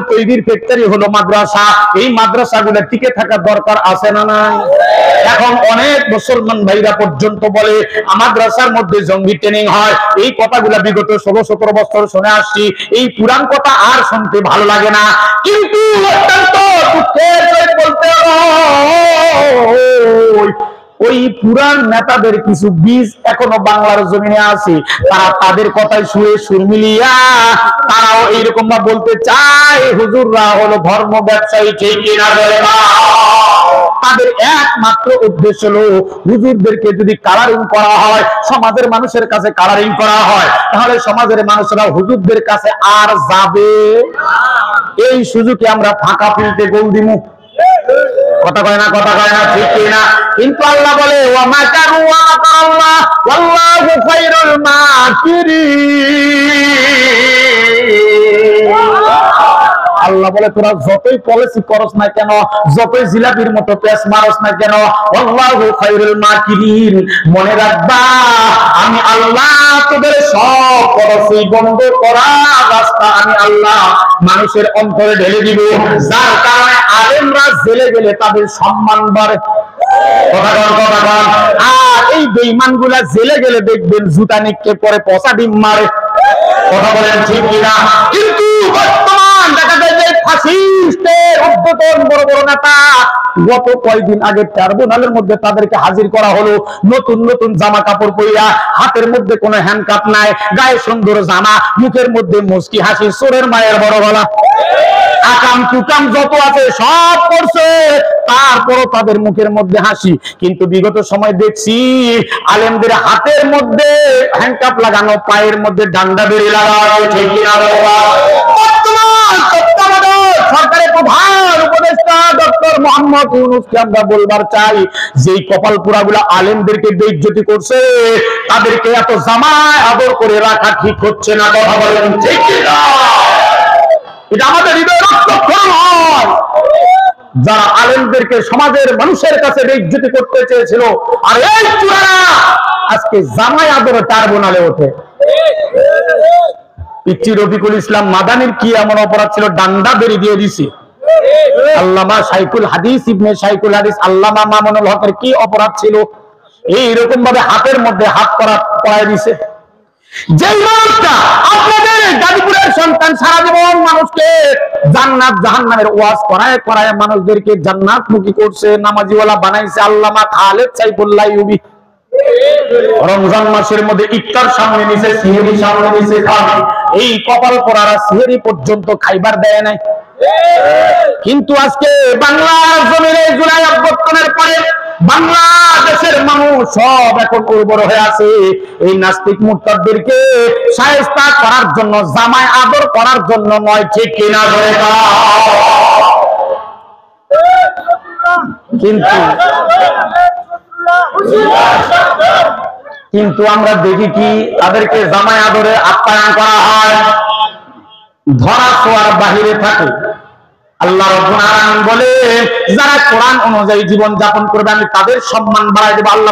তৈরির ফ্যাক্টরি হলো মাদ্রাসা। এই মাদ্রাসাগুলো টিকে থাকার দরকার আছে না নাই? এখন অনেক মুসলমান ভাইরা পর্যন্ত বলে মাদ্রাসার মধ্যে জঙ্গি ট্রেনিং হয়। এই কথাগুলো বিগত 16-17 বছর শুনে আসছি। এই পুরান কথা আর শুনতে ভালো লাগে না, কিন্তু অত্যন্ত দুঃখের সহিত বলতে ওই পুরান নেতাদের কিছু বীজ এখনো বাংলার জমিনে আছে। তারা তাদের কথায় সুরে সুর মিলিয়া তারাও এইরকম ভাবে বলতে চায় হুজুররা হলো ধর্ম ব্যবসায়ী, ঠিক কিনা বলে না? তাদের একমাত্র উদ্দেশ্য হলো হুজুরদেরকে যদি কালারিং করা হয়, সমাজের মানুষের কাছে কালারিং করা হয়, তাহলে সমাজের মানুষরা হুজুরদের কাছে আর যাবে। এই সুযোগে আমরা ফাঁকা ফিলতে গোল দিমু। কথা কয় না, কথা কয় না, ঠিক কিনা? কিন্তু আল্লাহ বলে ওয়া মাকারু ওয়া মাকারাল্লাহ ওয়াল্লাহু খায়রুল মাকিরিন। আল্লাহ বলে তোরা যতই পলিসি করস না কেন, যতই জিলাপির মতো পেঁচ মারস না কেন, আল্লাহু খায়রুল মাকিরিন, মনে রাখবা আমি আল্লাহ তোদের সব পলিসি বন্ধ করা রাস্তা আমি আল্লাহ মানুষের অন্তরে ঢেলে দিব, যার কারণে আলেমরা জেলে গেলে তাদের সম্মান বাড়ে। আর এই বেঈমানগুলা জেলে গেলে দেখবেন জুতা নিক্ষেপ করে পচা ডিম মারে। কথা বলেন ঠিক কিনা? কিন্তু বর্তমান দেখা যায় যে ফাসিস্টের উদ্যতন বড় বড় নেতা গত কয়েকদিন আগে ট্রাইব্যুনালের মধ্যে তাদেরকে হাজির করা হলো, নতুন নতুন জামা কাপড় পরিয়া, হাতের মধ্যে কোনো হ্যান্ডকাপ নাই, গায়ে সুন্দর জামা, মুখের মধ্যে মুচকি হাসি, চোরের মায়ের বড় গলা, আকাম কুকাম যত আছে সব করছে, তারপরও তাদের মুখের মধ্যে হাসি। কিন্তু বিগত সময় দেখছি আলেমদের হাতের মধ্যে হ্যান্ডকাপ লাগানো, পায়ের মধ্যে ডান্ডা বেরি লাগানো, ঠিক কিনা? বর্তমান তত্ত্বাবধায়ক সরকারের প্রধান উপদেষ্টা ডক্টর মোহাম্মদ ইউনূসকে আমরা বলবার চাই, যেই কপালপুরাগুলো আলেমদেরকে বেইজ্জতি করছে, তাদেরকে এত জামায় আদর করে রাখা ঠিক হচ্ছে না। কথা বলেন ঠিক কিনা? এটা আমাদের হৃদয় রক্তক্ষরণ হয়। যারা আলেমদেরকে সমাজের মানুষের কাছে বেইজ্জতি করতে চেয়েছিল, আর এই চূড়ারা আজকে জামাই আদরে ট্রাইব্যুনালে ওঠে। পিচ্চি রফিকুল ইসলাম মাদানির কি এমন অপরাধ ছিল, ডান্ডা বেরি দিয়ে দিছে। আল্লামা শাইখুল হাদিস ইবনে শাইখুল হাদিস আল্লামা মামুনুল হকের কি অপরাধ ছিল, এইরকম ভাবে হাতের মধ্যে হাত পরায় দিছে। যে মানুষটা আপনাদের গাজীপুরের সন্তান সারা জীবন মানুষকে জান্নাত জাহান্নামের ওয়াজ করায় করায় মানুষদেরকে জান্নাতমুখী করছে, নামাজিওয়ালা বানাইছে, আল্লামা খালেদ সাইফুল্লাহ আইয়ুবী রমজান মাসের মধ্যে ইফতার সামনে নিছে, সিহরি সামনে নিছে, এই কপাল পরারা সিহরি পর্যন্ত খাইবার দেয় নাই। কিন্তু আজকে বাংলার জমিনে জুলাই অভ্যুত্থানের পরে বাংলাদেশের মানুষ সব এখন উর্বর হয়ে আছে। এই নাস্তিক মুরতাদদেরকে শায়েস্তা করার জন্য, জামায় আদর করার জন্য নয়, ঠিক কিনা? কিন্তু আমরা দেখি কি তাদেরকে জামায় আদরে আপ্যায়ন করা হয়, ধরা ছোঁয়ার বাহিরে থাকে। আল্লাহ রাব্বুল আলামিন বলে যারা কোরআন অনুযায়ী জীবন যাপন করবে আমি তাদের সম্মান বাড়াই দেব। আল্লাহ